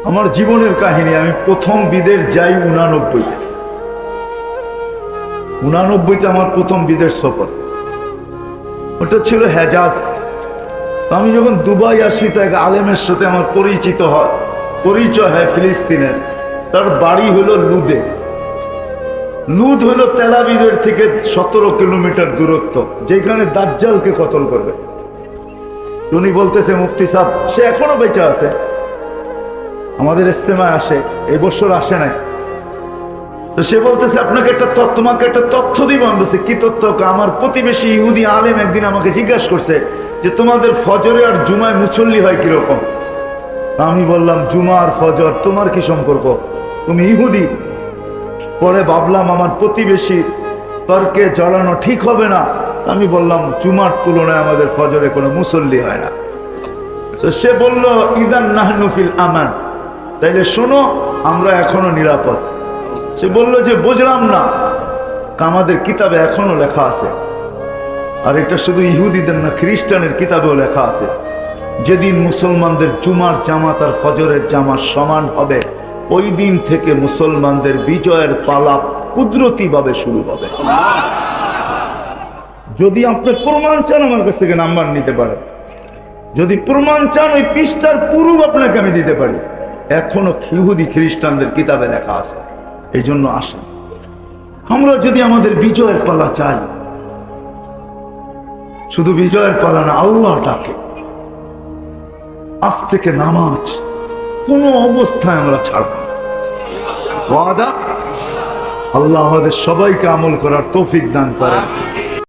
আমার জীবনের কাহিনী, আমি প্রথম বিদেশ যাই 89-তে আমার প্রথম বিদেশ সফর। ওটা ছিল হেজাজ। আমি যখন দুবাই আসি তো এক আলেমের সাথে আমার পরিচয় হয় ফিলিস্তিনের। তার বাড়ি হলো লুদে। লুদ হলো তেল আবিবের থেকে 17 কিলোমিটার দূরত্ব, যেখানে দাজ্জালকে কতল করবে। উনি বলতেছে, মুফতি সাহেব, সে এখনো বেঁচে আছে, আমাদের ইস্তেমায় আসে, এই বছর আসে নাই। তো সে বলতেছে, তোমাকে একটা তথ্য দিব। আমি বলছি, কি তথ্য? আমার প্রতিবেশী ইহুদি আলেম একদিন আমাকে জিজ্ঞাসা করছে যে তোমাদের ফজরে আর জুমায় মুসল্লি হয় কিরকম। আমি বললাম, জুমা আর ফজর তোমার কি সম্পর্ক? তুমি ইহুদি। পরে ভাবলাম আমার প্রতিবেশী তর্কে জড়ানো ঠিক হবে না। আমি বললাম, জুমার তুলনায় আমাদের ফজরে কোনো মুসল্লি হয় না। তো সে বলল, ইদান নাহনু ফিল আমান, তাইলে শোনো, আমরা এখনো নিরাপদ। সে বলল যে, বুঝলাম না। আমাদের কিতাবে এখনো লেখা আছে, আর এটা শুধু ইহুদিদের না, খ্রিস্টানের কিতাবেও লেখা আছে, যেদিন মুসলমানদের জুমার জামাত আর ফজরের জামাত সমান হবে, ওই দিন থেকে মুসলমানদের বিজয়ের পালা কুদরতি ভাবে শুরু হবে। যদি আপনি প্রমাণ চান, আমার কাছ থেকে নাম্বার নিতে পারেন। যদি প্রমাণ চান, ওই পৃষ্ঠার পুরো আপনাকে আমি দিতে পারি। এখনো ইহুদি খ্রিস্টানদের কিতাবে লেখা আছে। এই জন্য আসেন, আমরা যদি আমাদের বিজয়ের পালা চাই, শুধু বিজয়ের পালা না, আল্লাহ ডাকে। আজ থেকে নামাজ কোনো অবস্থায় আমরা ছাড়ব না। ওয়াদা? আল্লাহ আমাদের সবাইকে আমল করার তৌফিক দান করেন।